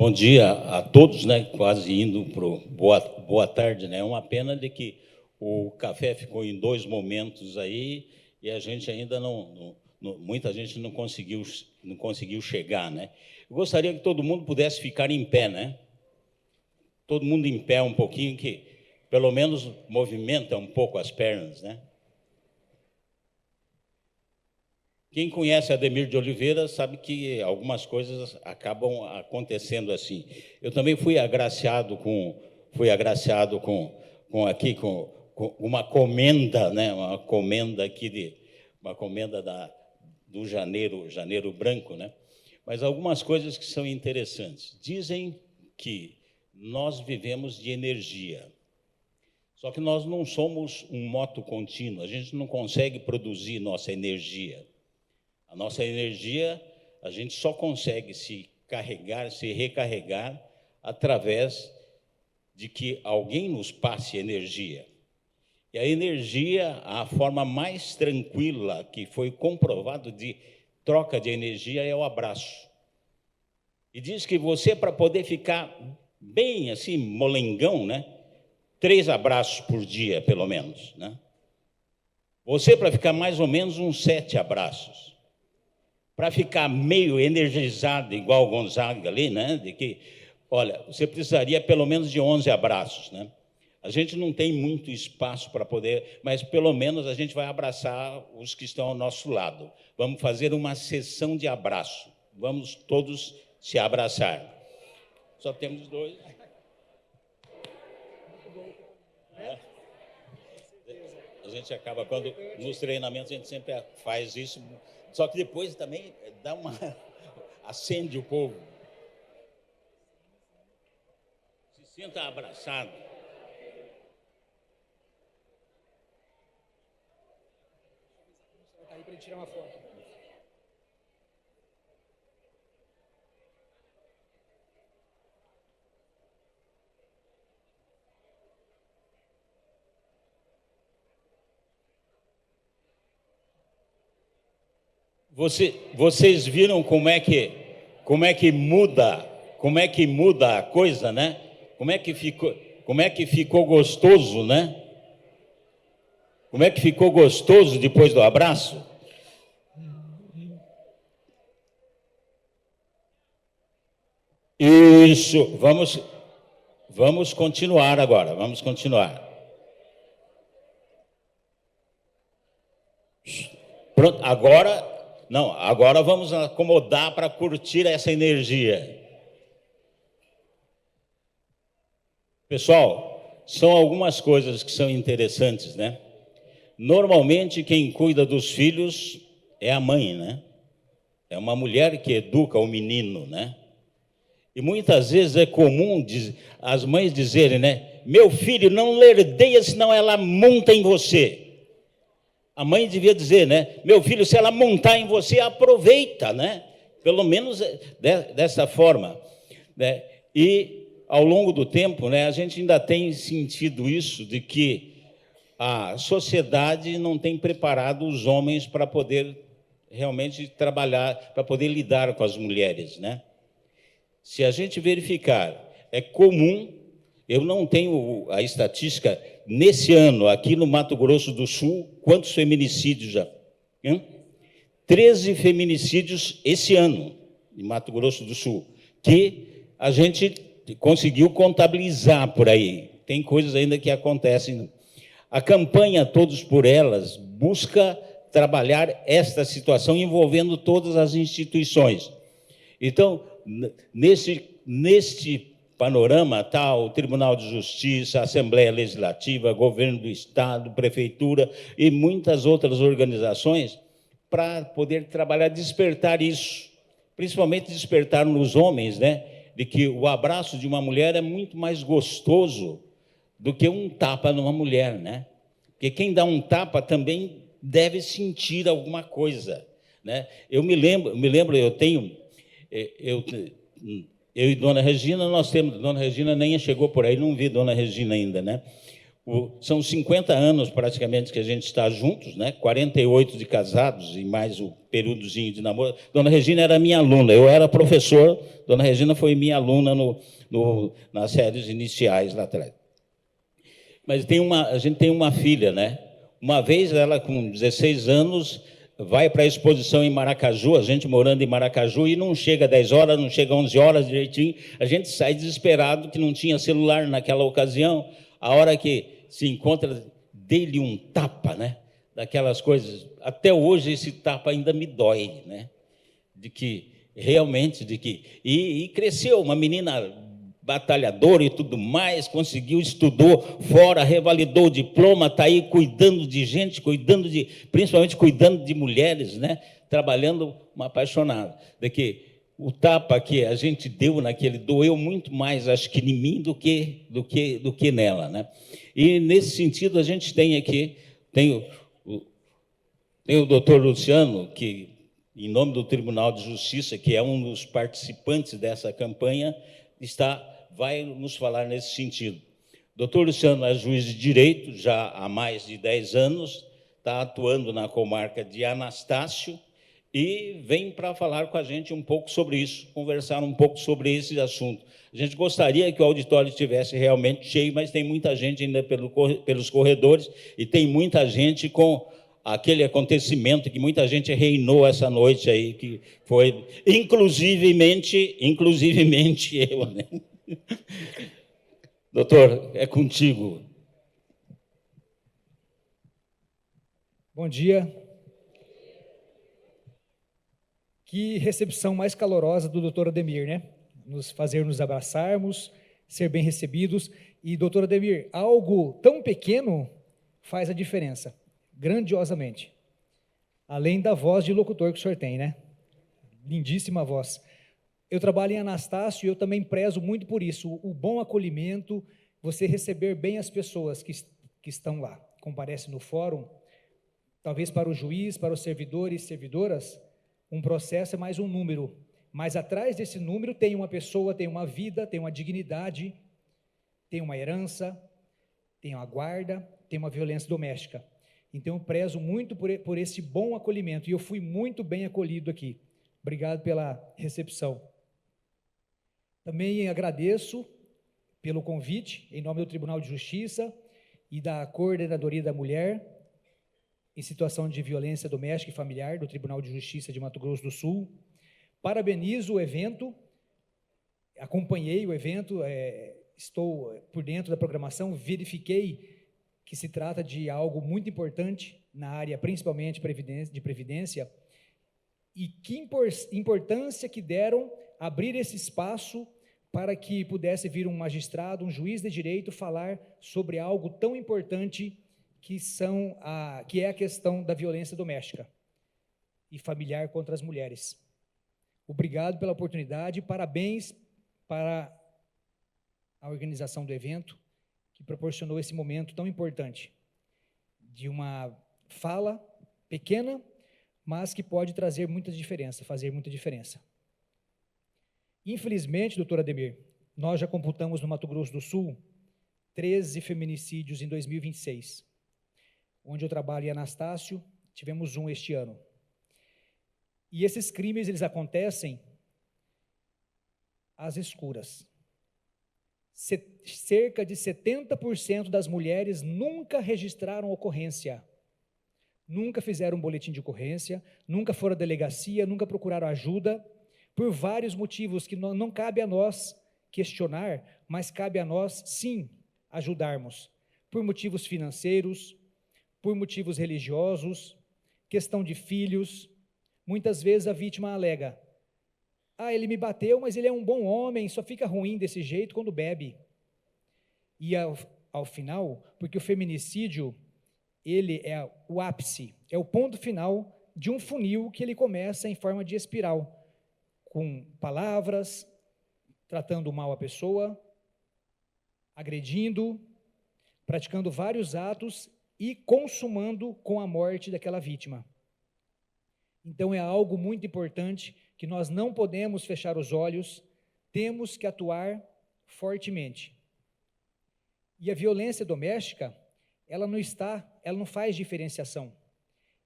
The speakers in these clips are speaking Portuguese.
Bom dia a todos, né? Quase indo para o boa tarde, né? É uma pena de que o café ficou em dois momentos aí e a gente ainda muita gente não conseguiu chegar, né? Eu gostaria que todo mundo pudesse ficar em pé, né? Todo mundo em pé um pouquinho, que pelo menos movimenta um pouco as pernas, né? Quem conhece Ademir de Oliveira sabe que algumas coisas acabam acontecendo assim. Eu também fui agraciado com uma comenda, né? Uma comenda do Janeiro Branco, né? Mas algumas coisas que são interessantes. Dizem que nós vivemos de energia. Só que nós não somos um moto contínuo, a gente não consegue produzir nossa energia. A nossa energia, a gente só consegue se recarregar através de que alguém nos passe energia. E a energia, a forma mais tranquila que foi comprovado de troca de energia é o abraço. E diz que você, para poder ficar bem assim, molengão, né? 3 abraços por dia, pelo menos, né? Você, para ficar mais ou menos, uns 7 abraços. Para ficar meio energizado, igual o Gonzaga ali, né? De que, olha, você precisaria pelo menos de 11 abraços, né? A gente não tem muito espaço para poder, mas pelo menos a gente vai abraçar os que estão ao nosso lado. Vamos fazer uma sessão de abraço. Vamos todos se abraçar. Só temos 2. A gente acaba, nos treinamentos, a gente sempre faz isso, só que depois também acende o povo. Se sinta abraçado. Aí para ele tirar uma foto. Vocês viram como é que muda a coisa, né? Como é que ficou gostoso, né? Como é que ficou gostoso depois do abraço? Isso, vamos continuar agora, vamos continuar. Pronto, agora vamos acomodar para curtir essa energia. Pessoal, são algumas coisas que são interessantes, né? Normalmente, quem cuida dos filhos é a mãe, né? É uma mulher que educa o menino, né? E muitas vezes é comum as mães dizerem, né? Meu filho, não lerdeia, senão ela monta em você. A mãe devia dizer, né? Meu filho, se ela montar em você, aproveita, né? Pelo menos dessa forma, né? E ao longo do tempo, né? A gente ainda tem sentido isso de que a sociedade não tem preparado os homens para poder realmente trabalhar, para poder lidar com as mulheres, né? Se a gente verificar, é comum, eu não tenho a estatística nesse ano, aqui no Mato Grosso do Sul, quantos feminicídios já? 13 feminicídios esse ano, em Mato Grosso do Sul, que a gente conseguiu contabilizar por aí. Tem coisas ainda que acontecem. A campanha Todos por Elas busca trabalhar esta situação envolvendo todas as instituições. Então, neste panorama está o Tribunal de Justiça, a Assembleia Legislativa, Governo do Estado, Prefeitura e muitas outras organizações para poder trabalhar, despertar isso, principalmente despertar nos homens, né, de que o abraço de uma mulher é muito mais gostoso do que um tapa numa mulher, né? Porque quem dá um tapa também deve sentir alguma coisa, né? Eu me lembro, eu e Dona Regina, nós temos, Dona Regina nem chegou por aí, não vi Dona Regina ainda, né? São 50 anos, praticamente, que a gente está juntos, né? 48 de casados e mais o períodozinho de namoro. Dona Regina era minha aluna, eu era professor, Dona Regina foi minha aluna nas séries iniciais lá atrás. Mas a gente tem uma filha, né? Uma vez ela, com 16 anos, vai para a exposição em Maracaju, a gente morando em Maracaju, e não chega 10 horas, não chega 11 horas direitinho, a gente sai desesperado, que não tinha celular naquela ocasião. A hora que se encontra, dele um tapa, né? Daquelas coisas. Até hoje esse tapa ainda me dói, né? De que, realmente, E cresceu, uma menina batalhadora e tudo mais, conseguiu, estudou fora, revalidou o diploma, está aí cuidando de gente, principalmente cuidando de mulheres, né? Trabalhando, uma apaixonada. De que o tapa que a gente deu naquele doeu muito mais, acho que em mim, do que nela, né? E, nesse sentido, a gente tem aqui, tem o doutor Luciano, que, em nome do Tribunal de Justiça, que é um dos participantes dessa campanha, vai nos falar nesse sentido. Doutor Luciano é juiz de direito, já há mais de 10 anos, está atuando na comarca de Anastácio, e vem para falar com a gente um pouco sobre isso, conversar um pouco sobre esse assunto. A gente gostaria que o auditório estivesse realmente cheio, mas tem muita gente ainda pelos corredores, e tem muita gente com aquele acontecimento que muita gente reinou essa noite aí, que foi, inclusivemente eu, né? Doutor, é contigo. Bom dia. Que recepção mais calorosa do doutor Ademir, né? Fazer nos abraçarmos, ser bem recebidos. E, doutor Ademir, algo tão pequeno faz a diferença, grandiosamente. Além da voz de locutor que o senhor tem, né? Lindíssima voz. Eu trabalho em Anastácio e eu também prezo muito por isso, o bom acolhimento, você receber bem as pessoas que estão lá, comparecem no fórum. Talvez para o juiz, para os servidores e servidoras, um processo é mais um número, mas atrás desse número tem uma pessoa, tem uma vida, tem uma dignidade, tem uma herança, tem uma guarda, tem uma violência doméstica. Então eu prezo muito por esse bom acolhimento, e eu fui muito bem acolhido aqui. Obrigado pela recepção. Também agradeço pelo convite, em nome do Tribunal de Justiça e da Coordenadoria da Mulher em situação de violência doméstica e familiar do Tribunal de Justiça de Mato Grosso do Sul. Parabenizo o evento, acompanhei o evento, estou por dentro da programação, verifiquei que se trata de algo muito importante na área, principalmente de previdência, e que importância que deram abrir esse espaço para que pudesse vir um magistrado, um juiz de direito, falar sobre algo tão importante que é a questão da violência doméstica e familiar contra as mulheres. Obrigado pela oportunidade, parabéns para a organização do evento, que proporcionou esse momento tão importante, de uma fala pequena, mas que pode trazer muita diferença, fazer muita diferença. Infelizmente, doutor Ademir, nós já computamos no Mato Grosso do Sul 13 feminicídios em 2026. Onde eu trabalho em Anastácio, tivemos um este ano. E esses crimes, eles acontecem às escuras. Cerca de 70% das mulheres nunca registraram ocorrência, nunca fizeram um boletim de ocorrência, nunca foram à delegacia, nunca procuraram ajuda, por vários motivos que não cabe a nós questionar, mas cabe a nós, sim, ajudarmos, por motivos financeiros, por motivos religiosos, questão de filhos. Muitas vezes a vítima alega: ele me bateu, mas ele é um bom homem, só fica ruim desse jeito quando bebe. E ao final, porque o feminicídio, ele é o ápice, é o ponto final de um funil que ele começa em forma de espiral, com palavras, tratando mal a pessoa, agredindo, praticando vários atos e consumando com a morte daquela vítima. Então é algo muito importante que nós não podemos fechar os olhos, temos que atuar fortemente. E a violência doméstica, ela não faz diferenciação.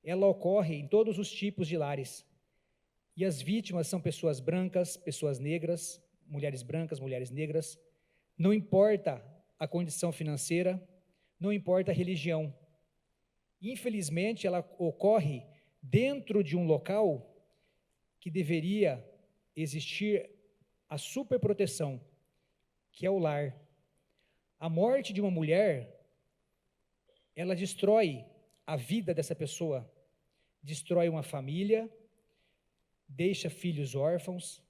Ela ocorre em todos os tipos de lares. E as vítimas são pessoas brancas, pessoas negras, mulheres brancas, mulheres negras. Não importa a condição financeira, não importa a religião. Infelizmente, ela ocorre dentro de um local que deveria existir a superproteção, que é o lar. A morte de uma mulher, ela destrói a vida dessa pessoa, destrói uma família, deixa filhos órfãos,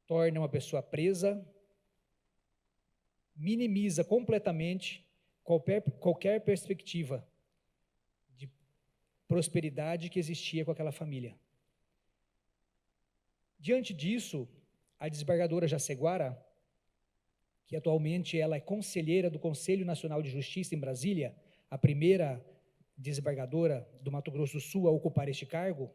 torna uma pessoa presa, minimiza completamente qualquer perspectiva de prosperidade que existia com aquela família. Diante disso, a desembargadora Jaceguara, que atualmente ela é conselheira do Conselho Nacional de Justiça em Brasília, a primeira desembargadora do Mato Grosso do Sul a ocupar este cargo,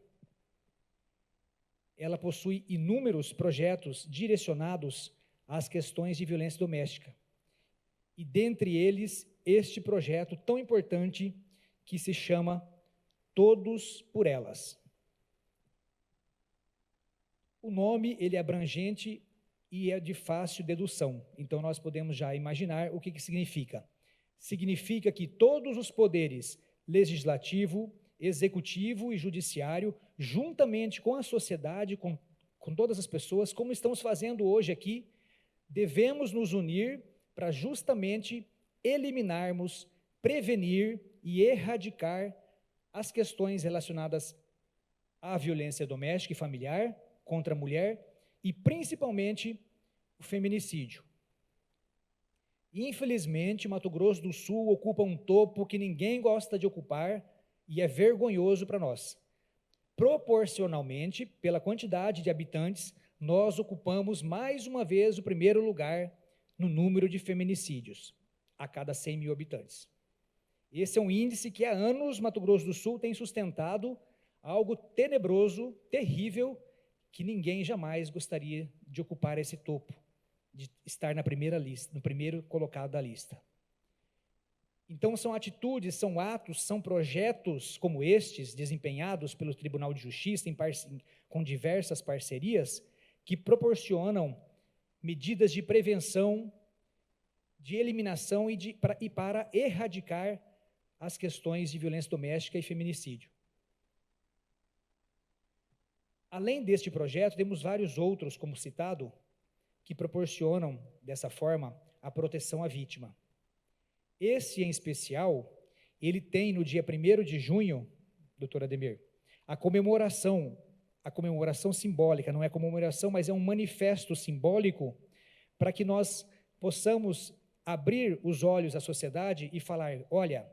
ela possui inúmeros projetos direcionados às questões de violência doméstica. E dentre eles, este projeto tão importante que se chama Todos por Elas. O nome, ele é abrangente e é de fácil dedução. Então, nós podemos já imaginar o que significa. Significa que todos os poderes, legislativo, executivo e judiciário, juntamente com a sociedade, com todas as pessoas, como estamos fazendo hoje aqui, devemos nos unir para justamente eliminarmos, prevenir e erradicar as questões relacionadas à violência doméstica e familiar contra a mulher e, principalmente, o feminicídio. Infelizmente, Mato Grosso do Sul ocupa um topo que ninguém gosta de ocupar e é vergonhoso para nós. Proporcionalmente, pela quantidade de habitantes, nós ocupamos mais uma vez o primeiro lugar no número de feminicídios a cada 100 mil habitantes. Esse é um índice que há anos Mato Grosso do Sul tem sustentado algo tenebroso, terrível, que ninguém jamais gostaria de ocupar esse topo, de estar na primeira lista, no primeiro colocado da lista. Então, são atitudes, são atos, são projetos como estes, desempenhados pelo Tribunal de Justiça, com diversas parcerias, que proporcionam medidas de prevenção, de eliminação e para erradicar as questões de violência doméstica e feminicídio. Além deste projeto, temos vários outros, como citado, que proporcionam, dessa forma, a proteção à vítima. Esse, em especial, ele tem no dia 1º de junho, doutor Ademir, a comemoração simbólica, não é comemoração, mas é um manifesto simbólico para que nós possamos abrir os olhos à sociedade e falar, olha,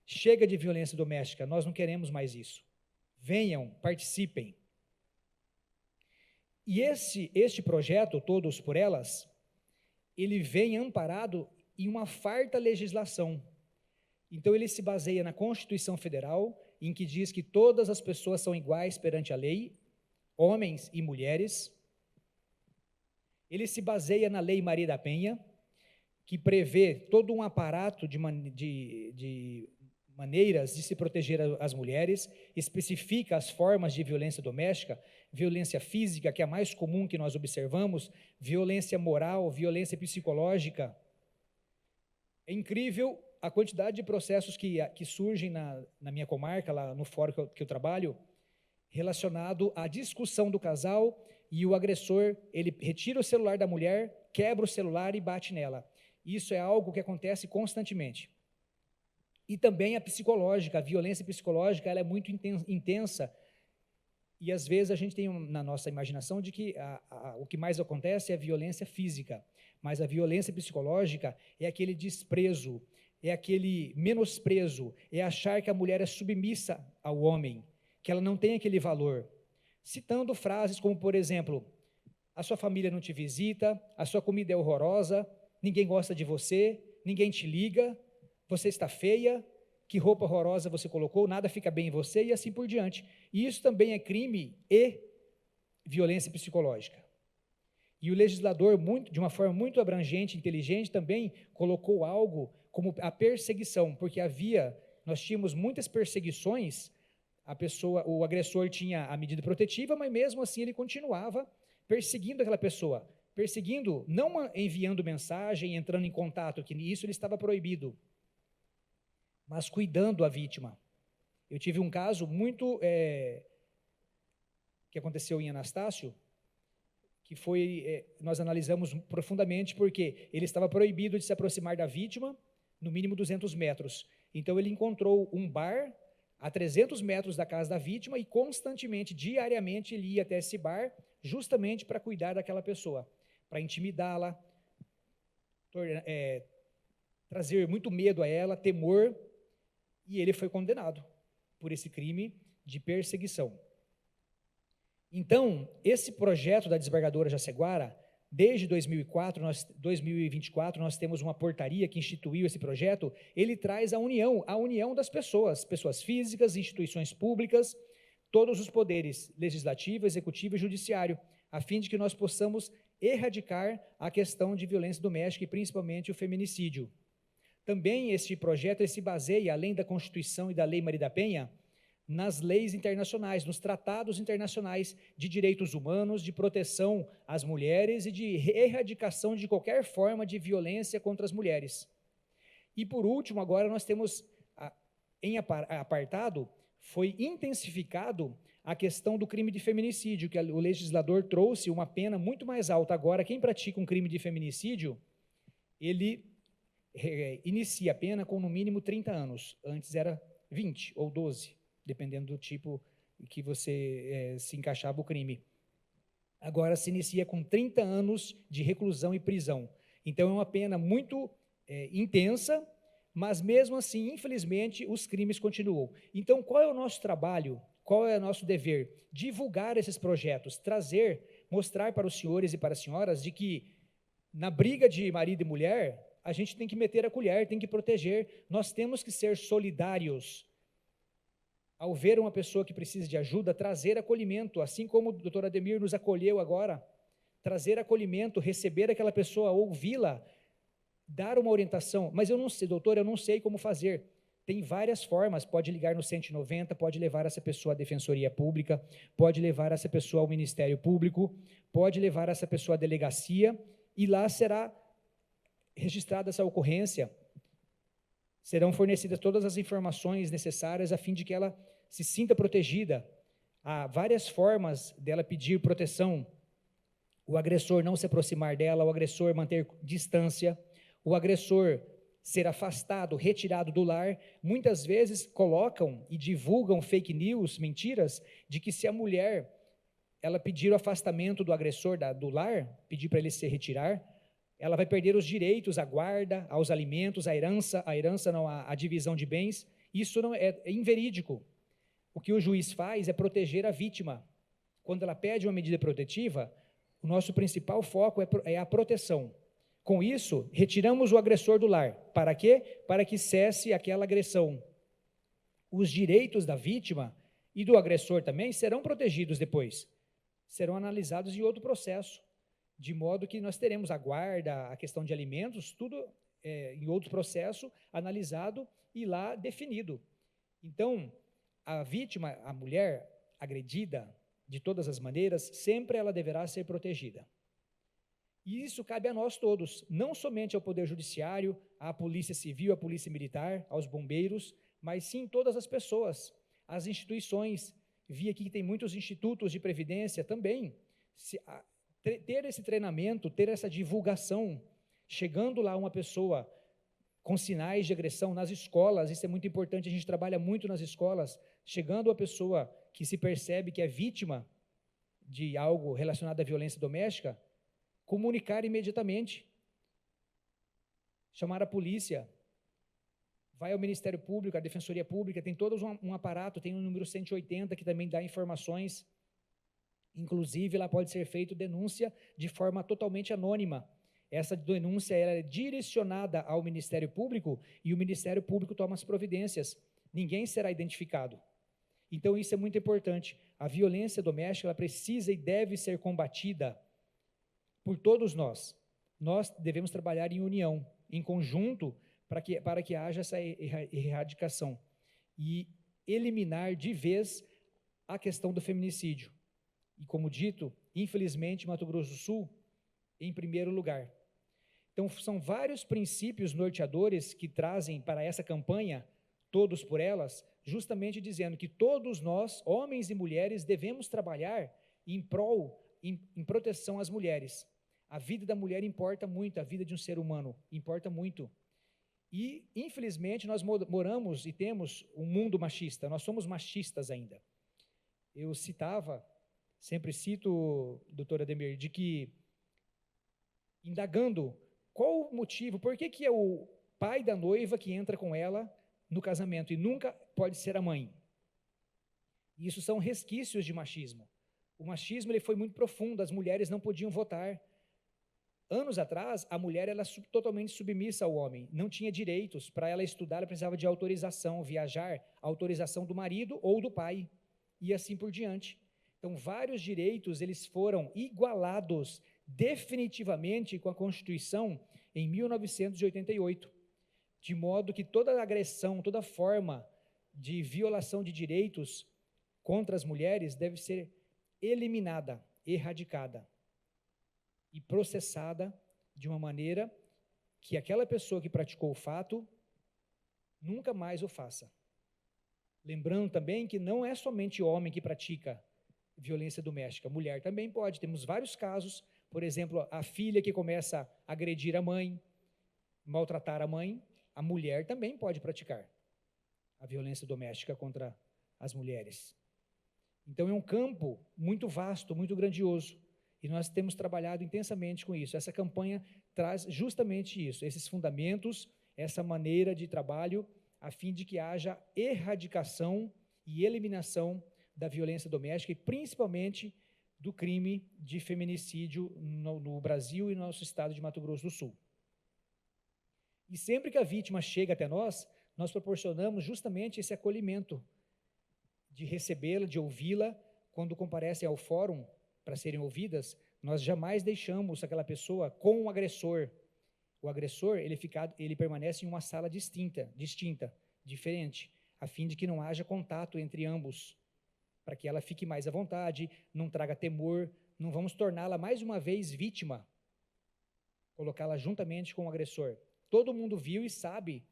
chega de violência doméstica, nós não queremos mais isso. Venham, participem. E este projeto, Todos por Elas, ele vem amparado em uma farta legislação. Então, ele se baseia na Constituição Federal, em que diz que todas as pessoas são iguais perante a lei, homens e mulheres. Ele se baseia na Lei Maria da Penha, que prevê todo um aparato de maneiras de se proteger as mulheres, especifica as formas de violência doméstica, violência física, que é a mais comum que nós observamos, violência moral, violência psicológica. É incrível a quantidade de processos que surgem na minha comarca, lá no fórum que eu trabalho, relacionado à discussão do casal e o agressor, ele retira o celular da mulher, quebra o celular e bate nela. Isso é algo que acontece constantemente. E também a psicológica, a violência psicológica, ela é muito intensa, e às vezes a gente tem na nossa imaginação de que o que mais acontece é a violência física, mas a violência psicológica é aquele desprezo, é aquele menosprezo, é achar que a mulher é submissa ao homem, que ela não tem aquele valor. Citando frases como, por exemplo, a sua família não te visita, a sua comida é horrorosa, ninguém gosta de você, ninguém te liga, você está feia, que roupa horrorosa você colocou, nada fica bem em você, e assim por diante. E isso também é crime e violência psicológica. E o legislador, de uma forma muito abrangente, inteligente, também colocou algo como a perseguição, porque nós tínhamos muitas perseguições, o agressor tinha a medida protetiva, mas mesmo assim ele continuava perseguindo aquela pessoa, perseguindo, não enviando mensagem, entrando em contato, que isso ele estava proibido, mas cuidando a vítima. Eu tive um caso muito que aconteceu em Anastácio, que nós analisamos profundamente porque ele estava proibido de se aproximar da vítima, no mínimo 200 metros. Então ele encontrou um bar a 300 metros da casa da vítima e constantemente, diariamente, ele ia até esse bar justamente para cuidar daquela pessoa, para intimidá-la, trazer muito medo a ela, temor, e ele foi condenado por esse crime de perseguição. Então, esse projeto da desembargadora Jaceguara, desde 2024, nós temos uma portaria que instituiu esse projeto, ele traz a união das pessoas físicas, instituições públicas, todos os poderes, legislativo, executivo e judiciário, a fim de que nós possamos erradicar a questão de violência doméstica e principalmente o feminicídio. Também este projeto se baseia, além da Constituição e da Lei Maria da Penha, nas leis internacionais, nos tratados internacionais de direitos humanos, de proteção às mulheres e de erradicação de qualquer forma de violência contra as mulheres. E por último, agora nós temos, em apartado, foi intensificado a questão do crime de feminicídio, que o legislador trouxe uma pena muito mais alta. Agora, quem pratica um crime de feminicídio, ele inicia a pena com no mínimo 30 anos, antes era 20 ou 12, dependendo do tipo que você se encaixava o crime. Agora se inicia com 30 anos de reclusão e prisão. Então é uma pena muito intensa, mas mesmo assim, infelizmente, os crimes continuam. Então qual é o nosso trabalho? Qual é o nosso dever? Divulgar esses projetos, mostrar para os senhores e para as senhoras de que na briga de marido e mulher, a gente tem que meter a colher, tem que proteger, nós temos que ser solidários. Ao ver uma pessoa que precisa de ajuda, trazer acolhimento, assim como o doutor Ademir nos acolheu agora, trazer acolhimento, receber aquela pessoa, ouvi-la, dar uma orientação. Mas eu não sei, doutor, eu não sei como fazer. Tem várias formas, pode ligar no 190, pode levar essa pessoa à Defensoria Pública, pode levar essa pessoa ao Ministério Público, pode levar essa pessoa à delegacia, e lá será registrada essa ocorrência, serão fornecidas todas as informações necessárias a fim de que ela se sinta protegida. Há várias formas dela pedir proteção. O agressor não se aproximar dela, o agressor manter distância, o agressor ser afastado, retirado do lar. Muitas vezes colocam e divulgam fake news, mentiras, de que se a mulher ela pedir o afastamento do agressor do lar, pedir para ele se retirar, ela vai perder os direitos à guarda, aos alimentos, à herança não, à divisão de bens. Isso não é inverídico. O que o juiz faz é proteger a vítima. Quando ela pede uma medida protetiva, o nosso principal foco é a proteção. Com isso, retiramos o agressor do lar. Para quê? Para que cesse aquela agressão. Os direitos da vítima e do agressor também serão protegidos depois. Serão analisados em outro processo. De modo que nós teremos a guarda, a questão de alimentos, tudo em outro processo, analisado e lá definido. Então, a vítima, a mulher agredida, de todas as maneiras, sempre ela deverá ser protegida. E isso cabe a nós todos, não somente ao Poder Judiciário, à Polícia Civil, à Polícia Militar, aos bombeiros, mas sim todas as pessoas, as instituições. Vi aqui que tem muitos institutos de previdência também. Ter esse treinamento, ter essa divulgação, chegando lá uma pessoa com sinais de agressão nas escolas, isso é muito importante, a gente trabalha muito nas escolas, chegando a pessoa que se percebe que é vítima de algo relacionado à violência doméstica, comunicar imediatamente, chamar a polícia, vai ao Ministério Público, à Defensoria Pública, tem todo um aparato, tem o número 180 que também dá informações. Inclusive, lá pode ser feita denúncia de forma totalmente anônima. Essa denúncia é direcionada ao Ministério Público e o Ministério Público toma as providências. Ninguém será identificado. Então, isso é muito importante. A violência doméstica ela precisa e deve ser combatida por todos nós. Nós devemos trabalhar em união, em conjunto, para que haja essa erradicação e eliminar de vez a questão do feminicídio. E como dito, infelizmente, Mato Grosso do Sul, em primeiro lugar. Então, são vários princípios norteadores que trazem para essa campanha, todos por elas, justamente dizendo que todos nós, homens e mulheres, devemos trabalhar em prol, em proteção às mulheres. A vida da mulher importa muito, a vida de um ser humano importa muito. E, infelizmente, nós moramos e temos um mundo machista, nós somos machistas ainda. Eu sempre cito, doutora Ademir, de que, indagando qual o motivo, por que é o pai da noiva que entra com ela no casamento e nunca pode ser a mãe? Isso são resquícios de machismo. O machismo ele foi muito profundo, as mulheres não podiam votar. Anos atrás, a mulher era totalmente submissa ao homem, não tinha direitos. Para ela estudar, ela precisava de autorização, viajar, autorização do marido ou do pai, e assim por diante. Então, vários direitos eles foram igualados definitivamente com a Constituição em 1988, de modo que toda agressão, toda forma de violação de direitos contra as mulheres deve ser eliminada, erradicada e processada de uma maneira que aquela pessoa que praticou o fato nunca mais o faça. Lembrando também que não é somente o homem que pratica violência doméstica, mulher também pode. Temos vários casos, por exemplo, a filha que começa a agredir a mãe, maltratar a mãe, a mulher também pode praticar a violência doméstica contra as mulheres. Então é um campo muito vasto, muito grandioso, e nós temos trabalhado intensamente com isso. Essa campanha traz justamente isso, esses fundamentos, essa maneira de trabalho, a fim de que haja erradicação e eliminação da violência doméstica e principalmente do crime de feminicídio no Brasil e no nosso estado de Mato Grosso do Sul. E sempre que a vítima chega até nós proporcionamos justamente esse acolhimento, de recebê-la, de ouvi-la, quando comparecem ao fórum para serem ouvidas, nós jamais deixamos aquela pessoa com o agressor. O agressor, ele permanece em uma sala distinta, diferente, a fim de que não haja contato entre ambos, para que ela fique mais à vontade, não traga temor, não vamos torná-la mais uma vez vítima, colocá-la juntamente com o agressor. Todo mundo viu e sabe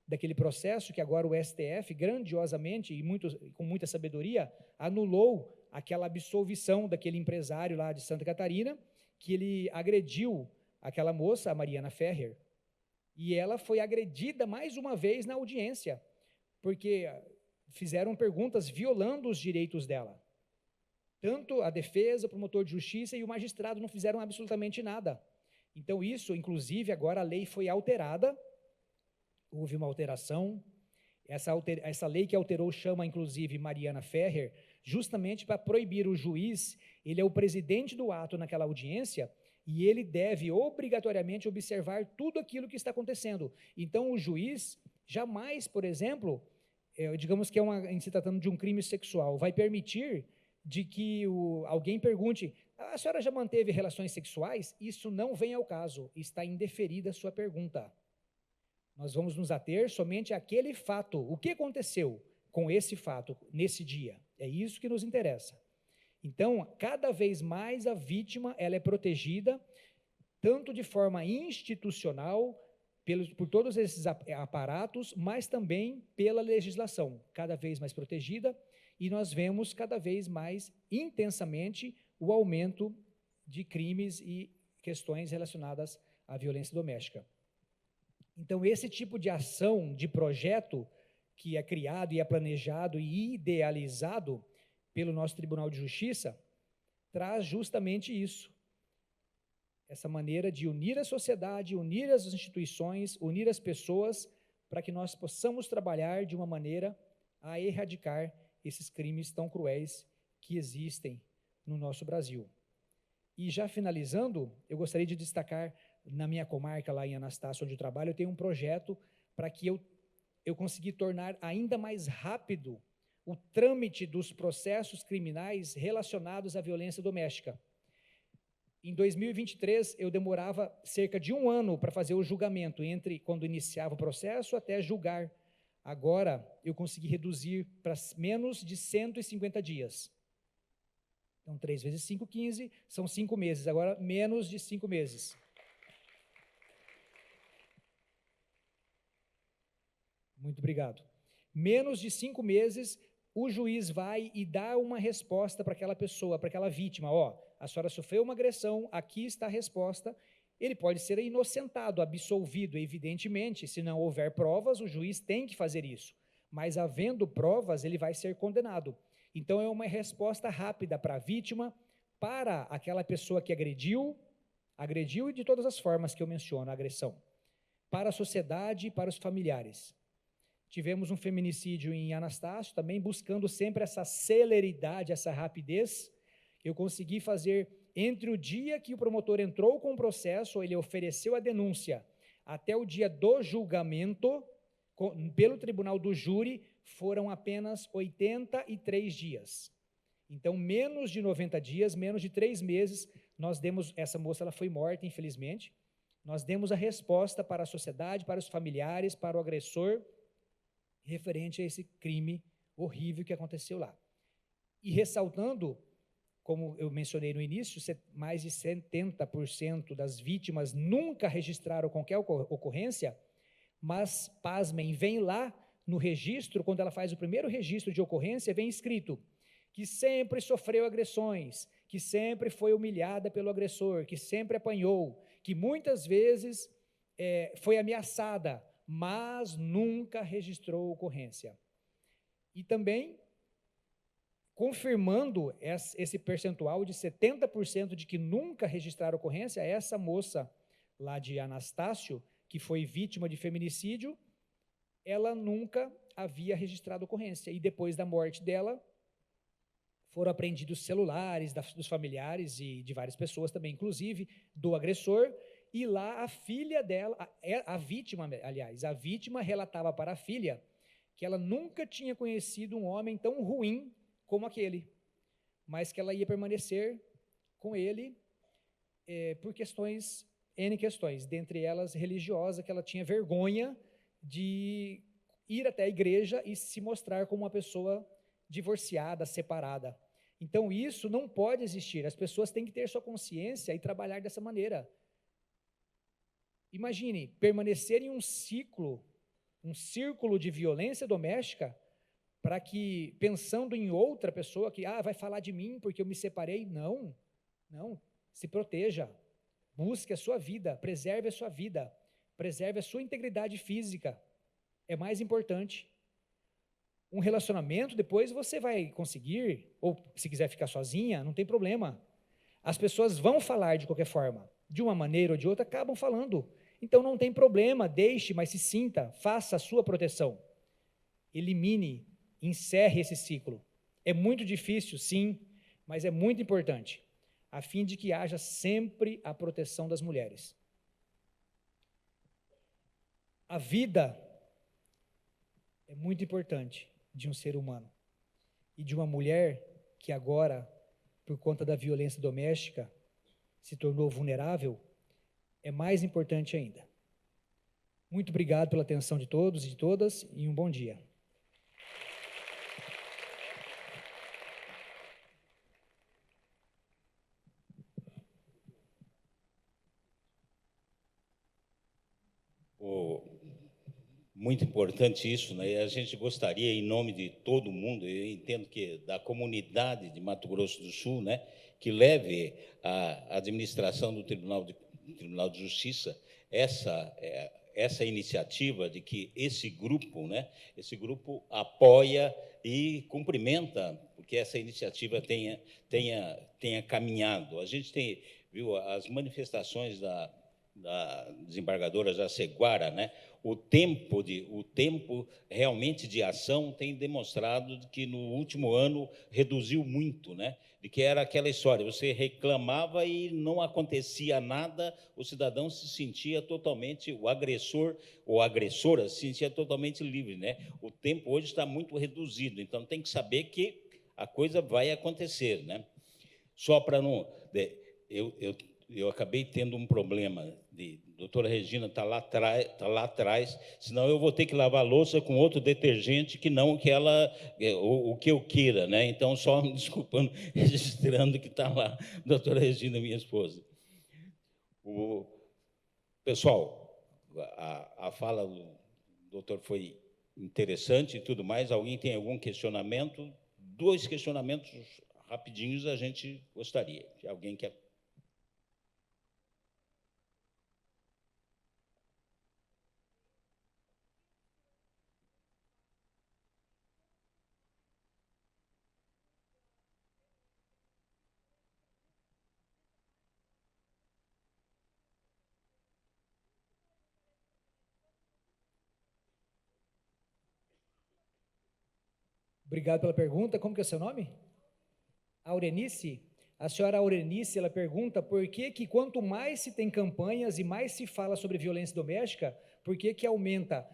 daquele processo que agora o STF, grandiosamente e com muita sabedoria, anulou aquela absolvição daquele empresário lá de Santa Catarina, que ele agrediu aquela moça, a Mariana Ferrer, e ela foi agredida mais uma vez na audiência, porque fizeram perguntas violando os direitos dela. Tanto a defesa, o promotor de justiça e o magistrado não fizeram absolutamente nada. Então isso, inclusive, agora a lei foi alterada, houve uma alteração, essa lei que alterou chama, inclusive, Mariana Ferrer, justamente para proibir o juiz, ele é o presidente do ato naquela audiência, e ele deve obrigatoriamente observar tudo aquilo que está acontecendo. Então, o juiz jamais, por exemplo, digamos que em se tratando de um crime sexual, vai permitir de que alguém pergunte, a senhora já manteve relações sexuais? Isso não vem ao caso, está indeferida a sua pergunta. Nós vamos nos ater somente àquele fato. O que aconteceu com esse fato, nesse dia? É isso que nos interessa. Então, cada vez mais a vítima ela é protegida, tanto de forma institucional, por todos esses aparatos, mas também pela legislação, cada vez mais protegida, e nós vemos cada vez mais intensamente o aumento de crimes e questões relacionadas à violência doméstica. Então, esse tipo de ação, de projeto, que é criado e é planejado e idealizado pelo nosso Tribunal de Justiça, traz justamente isso. Essa maneira de unir a sociedade, unir as instituições, unir as pessoas, para que nós possamos trabalhar de uma maneira a erradicar esses crimes tão cruéis que existem no nosso Brasil. E já finalizando, eu gostaria de destacar, na minha comarca, lá em Anastácio, onde eu trabalho, eu tenho um projeto para que eu consegui tornar ainda mais rápido o trâmite dos processos criminais relacionados à violência doméstica. Em 2023, eu demorava cerca de 1 ano para fazer o julgamento, entre quando iniciava o processo até julgar. Agora, eu consegui reduzir para menos de 150 dias. Então, 3 vezes 5, 15, são 5 meses. Agora, menos de 5 meses. Muito obrigado. Menos de 5 meses, o juiz vai e dá uma resposta para aquela pessoa, para aquela vítima. Ó, a senhora sofreu uma agressão, aqui está a resposta. Ele pode ser inocentado, absolvido, evidentemente. Se não houver provas, o juiz tem que fazer isso. Mas, havendo provas, ele vai ser condenado. Então, é uma resposta rápida para a vítima, para aquela pessoa que agrediu e de todas as formas que eu menciono, a agressão. Para a sociedade e para os familiares. Tivemos um feminicídio em Anastácio, também buscando sempre essa celeridade, essa rapidez. Eu consegui fazer, entre o dia que o promotor entrou com o processo, ele ofereceu a denúncia, até o dia do julgamento, pelo tribunal do júri, foram apenas 83 dias. Então, menos de 90 dias, menos de 3 meses, nós demos, essa moça ela foi morta, infelizmente, nós demos a resposta para a sociedade, para os familiares, para o agressor, referente a esse crime horrível que aconteceu lá. E ressaltando, como eu mencionei no início, mais de 70% das vítimas nunca registraram qualquer ocorrência, mas, pasmem, vem lá no registro, quando ela faz o primeiro registro de ocorrência, vem escrito que sempre sofreu agressões, que sempre foi humilhada pelo agressor, que sempre apanhou, que muitas vezes foi ameaçada, mas nunca registrou ocorrência. E também, confirmando esse percentual de 70% de que nunca registraram ocorrência, essa moça lá de Anastácio, que foi vítima de feminicídio, ela nunca havia registrado ocorrência. E depois da morte dela, foram apreendidos celulares dos familiares e de várias pessoas também, inclusive do agressor, e lá a filha dela, a vítima, aliás, a vítima relatava para a filha que ela nunca tinha conhecido um homem tão ruim como aquele, mas que ela ia permanecer com ele por questões, N questões, dentre elas religiosa, que ela tinha vergonha de ir até a igreja e se mostrar como uma pessoa divorciada, separada. Então, isso não pode existir, as pessoas têm que ter sua consciência e trabalhar dessa maneira. Imagine, permanecer em um círculo de violência doméstica, para que, pensando em outra pessoa, que vai falar de mim porque eu me separei. Não, se proteja, busque a sua vida, preserve a sua vida, preserve a sua integridade física, é mais importante. Um relacionamento, depois você vai conseguir, ou se quiser ficar sozinha, não tem problema. As pessoas vão falar de qualquer forma, de uma maneira ou de outra, acabam falando. Então não tem problema, deixe, mas se sinta, faça a sua proteção. Elimine, encerre esse ciclo. É muito difícil, sim, mas é muito importante, a fim de que haja sempre a proteção das mulheres. A vida é muito importante de um ser humano. E de uma mulher que agora, por conta da violência doméstica, se tornou vulnerável, é mais importante ainda. Muito obrigado pela atenção de todos e de todas, e um bom dia. Muito importante isso, né? E a gente gostaria, em nome de todo mundo, eu entendo que da comunidade de Mato Grosso do Sul, né, que leve à administração do Tribunal de Justiça essa iniciativa de que esse grupo apoia e cumprimenta, porque essa iniciativa tenha caminhado. A gente viu as manifestações da desembargadora Jaceguara, né? O tempo realmente de ação tem demonstrado que no último ano reduziu muito, né? De que era aquela história, você reclamava e não acontecia nada, o cidadão se sentia totalmente, o agressor ou a agressora se sentia totalmente livre, né? O tempo hoje está muito reduzido, então tem que saber que a coisa vai acontecer, né? Só para não... eu acabei tendo um problema. Doutora Regina está lá atrás, senão eu vou ter que lavar a louça com outro detergente que não que ela, o que eu queira, né? Então, só me desculpando, registrando que está lá, doutora Regina, minha esposa. Pessoal, a fala do doutor foi interessante e tudo mais. Alguém tem algum questionamento? 2 questionamentos rapidinhos a gente gostaria. Se alguém quer... Obrigado pela pergunta. Como que é o seu nome? Aurenice? A senhora Aurenice, ela pergunta por que quanto mais se tem campanhas e mais se fala sobre violência doméstica, por que aumenta?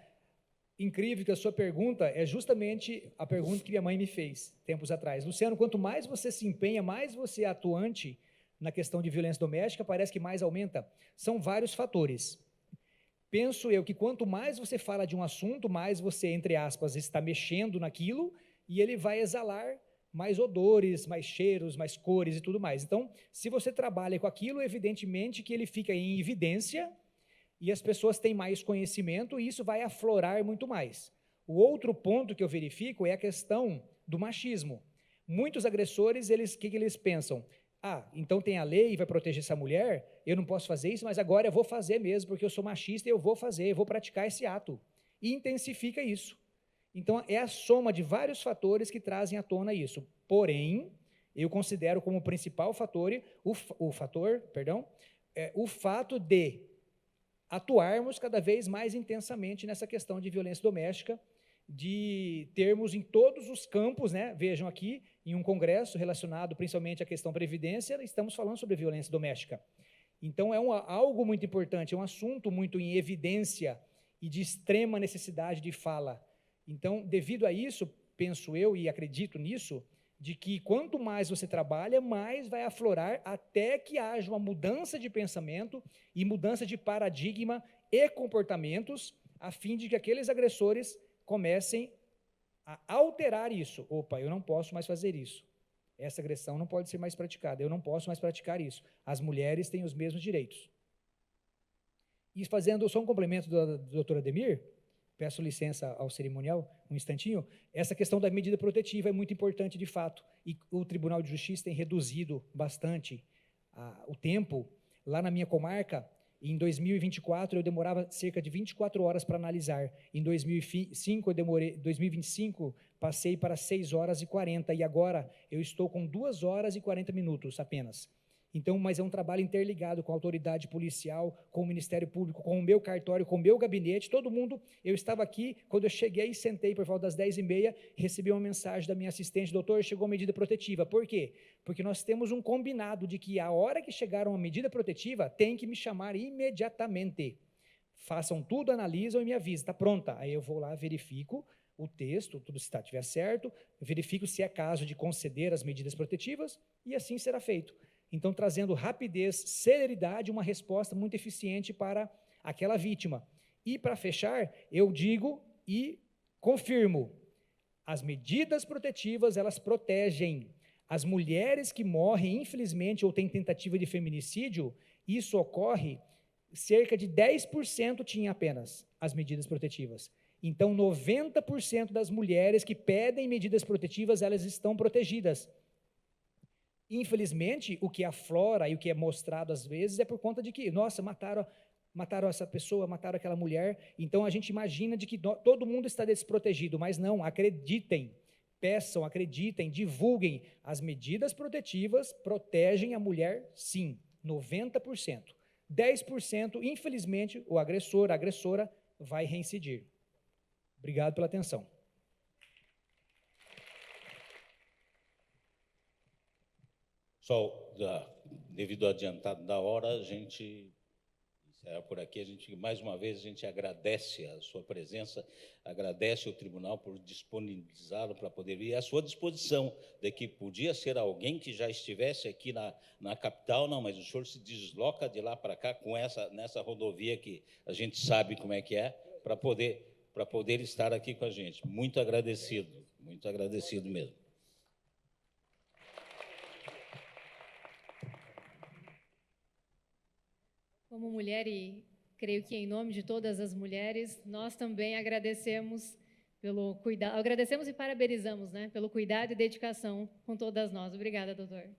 Incrível que a sua pergunta é justamente a pergunta que minha mãe me fez tempos atrás. Luciano, quanto mais você se empenha, mais você é atuante na questão de violência doméstica, parece que mais aumenta. São vários fatores. Penso eu que quanto mais você fala de um assunto, mais você, entre aspas, está mexendo naquilo e ele vai exalar mais odores, mais cheiros, mais cores e tudo mais. Então, se você trabalha com aquilo, evidentemente que ele fica em evidência e as pessoas têm mais conhecimento e isso vai aflorar muito mais. O outro ponto que eu verifico é a questão do machismo. Muitos agressores, o que eles pensam? Então tem a lei e vai proteger essa mulher, eu não posso fazer isso, mas agora eu vou fazer mesmo, porque eu sou machista e eu vou fazer, eu vou praticar esse ato. E intensifica isso. Então, é a soma de vários fatores que trazem à tona isso. Porém, eu considero como principal fator, o fato de atuarmos cada vez mais intensamente nessa questão de violência doméstica, de termos em todos os campos, né? Vejam aqui, em um congresso relacionado principalmente à questão previdência, estamos falando sobre violência doméstica. Então, é algo muito importante, é um assunto muito em evidência e de extrema necessidade de fala. Então, devido a isso, penso eu e acredito nisso, de que quanto mais você trabalha, mais vai aflorar até que haja uma mudança de pensamento e mudança de paradigma e comportamentos, a fim de que aqueles agressores comecem a alterar isso. Opa, eu não posso mais fazer isso. Essa agressão não pode ser mais praticada, eu não posso mais praticar isso. As mulheres têm os mesmos direitos. E fazendo só um complemento do doutor Ademir, peço licença ao cerimonial, um instantinho, essa questão da medida protetiva é muito importante de fato, e o Tribunal de Justiça tem reduzido bastante o tempo. Lá na minha comarca, em 2024, eu demorava cerca de 24 horas para analisar. Em 2025, passei para 6 horas e 40, e agora eu estou com 2 horas e 40 minutos apenas. Então, mas é um trabalho interligado com a autoridade policial, com o Ministério Público, com o meu cartório, com o meu gabinete, todo mundo. Eu estava aqui, quando eu cheguei, sentei por volta das 10h30, recebi uma mensagem da minha assistente: doutor, chegou a medida protetiva. Por quê? Porque nós temos um combinado de que a hora que chegar uma medida protetiva, tem que me chamar imediatamente. Façam tudo, analisam e me avisam, está pronta. Aí eu vou lá, verifico o texto, tudo se estiver certo, verifico se é caso de conceder as medidas protetivas e assim será feito. Então, trazendo rapidez, celeridade, uma resposta muito eficiente para aquela vítima. E, para fechar, eu digo e confirmo, as medidas protetivas, elas protegem. As mulheres que morrem, infelizmente, ou têm tentativa de feminicídio, isso ocorre, cerca de 10% tinha apenas as medidas protetivas. Então, 90% das mulheres que pedem medidas protetivas, elas estão protegidas. Infelizmente, o que aflora e o que é mostrado às vezes é por conta de que, nossa, mataram essa pessoa, mataram aquela mulher, então a gente imagina de que todo mundo está desprotegido, mas não, acreditem, peçam, acreditem, divulguem, as medidas protetivas protegem a mulher sim, 90%. 10%, infelizmente, o agressor, a agressora vai reincidir. Obrigado pela atenção. Só, devido ao adiantado da hora, a gente encerrar por aqui. Mais uma vez, a gente agradece a sua presença, agradece ao tribunal por disponibilizá-lo para poder vir à sua disposição, de que podia ser alguém que já estivesse aqui na capital, não, mas o senhor se desloca de lá para cá nessa rodovia que a gente sabe como é que é, para poder estar aqui com a gente. Muito agradecido mesmo. Como mulher, e creio que em nome de todas as mulheres, nós também agradecemos pelo cuidado, agradecemos e parabenizamos, né, pelo cuidado e dedicação com todas nós. Obrigada, doutor.